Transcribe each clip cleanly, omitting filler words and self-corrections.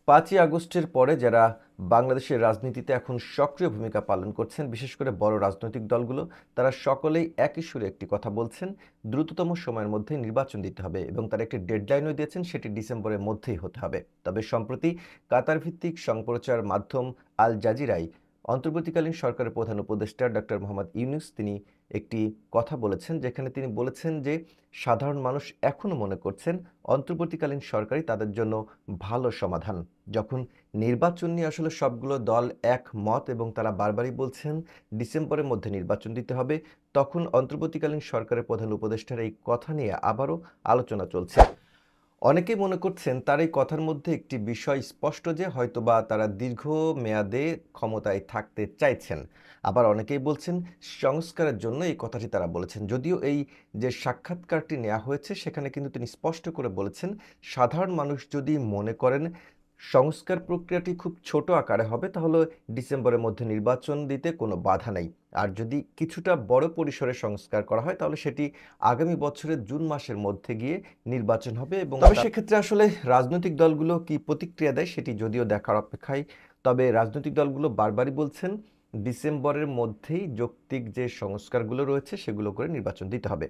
5ই আগস্টের পরে যারা বাংলাদেশের রাজনীতিতে এখন সক্রিয় ভূমিকা পালন করছেন, বিশেষ করে বড় রাজনৈতিক দলগুলো, তারা সকলেই একই সুরে একটি কথা বলছেন, দ্রুততম সময়ের মধ্যে নির্বাচন দিতে হবে এবং তারা একটি ডেডলাইনও দিয়েছেন, সেটি ডিসেম্বরের মধ্যেই হতে হবে। তবে সম্প্রতি কাতার ভিত্তিক সম্প্রচার মাধ্যম আল জাজিরায় অন্তর্বর্তীকালীন সরকারের প্রধান উপদেষ্টা ডক্টর মোহাম্মদ ইউনূস তিনি একটি কথা বলেছেন, যেখানে তিনি বলেছেন যে সাধারণ মানুষ এখনও মনে করছেন অন্তর্বর্তীকালীন সরকারই তাদের জন্য ভালো সমাধান। যখন নির্বাচন নিয়ে আসলে সবগুলো দল একমত এবং তারা বারবারই বলছেন ডিসেম্বরের মধ্যে নির্বাচন দিতে হবে, তখন অন্তর্বর্তীকালীন সরকারের প্রধান উপদেষ্টার এই কথা নিয়ে আবারও আলোচনা চলছে। অনেকেই মনে করছেন তার এই কথার মধ্যে একটি বিষয় স্পষ্ট যে হয়তোবা তারা দীর্ঘ মেয়াদে ক্ষমতায় থাকতে চাইছেন। আবার অনেকেই বলছেন সংস্কারের জন্য এই কথাটি তারা বলেছেন। যদিও এই যে সাক্ষাৎকারটি নেওয়া হয়েছে সেখানে কিন্তু তিনি স্পষ্ট করে বলেছেন সাধারণ মানুষ যদি মনে করেন সংস্কার প্রক্রিয়াটি খুব ছোট আকারে হবে তাহলে ডিসেম্বরের মধ্যে নির্বাচন দিতে কোনো বাধা নেই। আর যদি কিছুটা বড় পরিসরে সংস্কার করা হয় তাহলে সেটি আগামী বছরের জুন মাসের মধ্যে গিয়ে নির্বাচন হবে। এবং তবে সেক্ষেত্রে আসলে রাজনৈতিক দলগুলো কি প্রতিক্রিয়া দেয় সেটি যদিও দেখার অপেক্ষায়। তবে রাজনৈতিক দলগুলো বারবারই বলছেন ডিসেম্বরের মধ্যেই যৌক্তিক যে সংস্কারগুলো রয়েছে সেগুলো করে নির্বাচন দিতে হবে।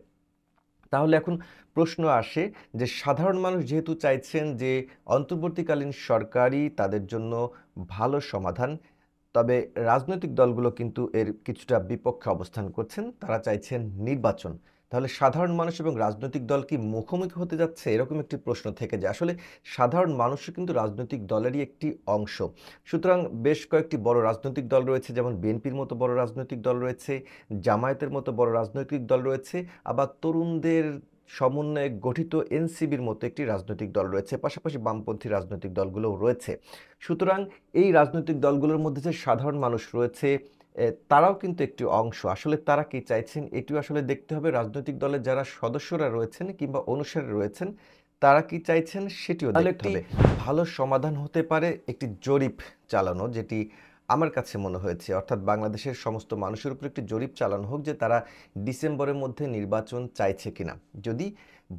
তাহলে এখন প্রশ্ন আসে যে সাধারণ মানুষ যেহেতু চাইছেন যে অন্তর্বর্তীকালীন সরকারই তাদের জন্য ভালো সমাধান, তবে রাজনৈতিক দলগুলো কিন্তু এর কিছুটা বিপক্ষে অবস্থান করছেন, তারা চাইছেন নির্বাচন। তাহলে সাধারণ মানুষ এবং রাজনৈতিক দল কি মুখোমুখি হতে যাচ্ছে, এরকম একটি প্রশ্ন থেকে যায়। আসলে সাধারণ মানুষও কিন্তু রাজনৈতিক দলেরই একটি অংশ। সুতরাং বেশ কয়েকটি বড় রাজনৈতিক দল রয়েছে, যেমন বিএনপির মতো বড় রাজনৈতিক দল রয়েছে, জামায়াতের মতো বড় রাজনৈতিক দল রয়েছে, আবার তরুণদের সমন্বয়ে গঠিত এনসিবির মতো একটি রাজনৈতিক দল রয়েছে, পাশাপাশি বামপন্থী রাজনৈতিক দলগুলোও রয়েছে। সুতরাং এই রাজনৈতিক দলগুলোর মধ্যে যে সাধারণ মানুষ রয়েছে তারাও কিন্তু একটি অংশ। আসলে তারা কি চাইছেন এটিও আসলে দেখতে হবে। রাজনৈতিক দলের যারা সদস্যরা রয়েছেন কিংবা অনুসারী রয়েছেন তারা কি চাইছেন সেটিও দেখতে হবে। ভালো সমাধান হতে পারে একটি জরিপ চালানো, যেটি আমার কাছে মনে হয়েছে, অর্থাৎ বাংলাদেশের সমস্ত মানুষের উপর একটি জরিপ চালানো হোক যে তারা ডিসেম্বরের মধ্যে নির্বাচন চাইছে কিনা। যদি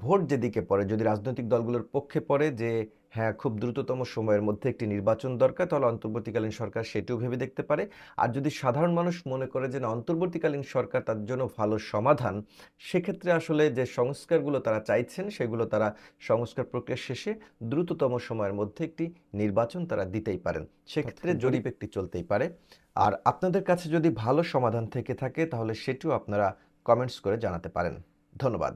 ভোট যেদিকে পড়ে, যদি রাজনৈতিক দলগুলোর পক্ষে পড়ে যে হ্যাঁ খুব দ্রুততম সময়ের মধ্যে একটি নির্বাচন দরকার, তাহলে অন্তর্বর্তীকালীন সরকার সেটিও ভেবে দেখতে পারে। আর যদি সাধারণ মানুষ মনে করে যে না অন্তর্বর্তীকালীন সরকার তার জন্য ভালো সমাধান, সেক্ষেত্রে আসলে যে সংস্কারগুলো তারা চাইছেন সেগুলো তারা সংস্কার প্রক্রিয়া শেষে দ্রুততম সময়ের মধ্যে একটি নির্বাচন তারা দিতেই পারেন। সেক্ষেত্রে জরিপ একটি চলতেই পারে। আর আপনাদের কাছে যদি ভালো সমাধান থেকে থাকে তাহলে সেটিও আপনারা কমেন্টস করে জানাতে পারেন। ধন্যবাদ।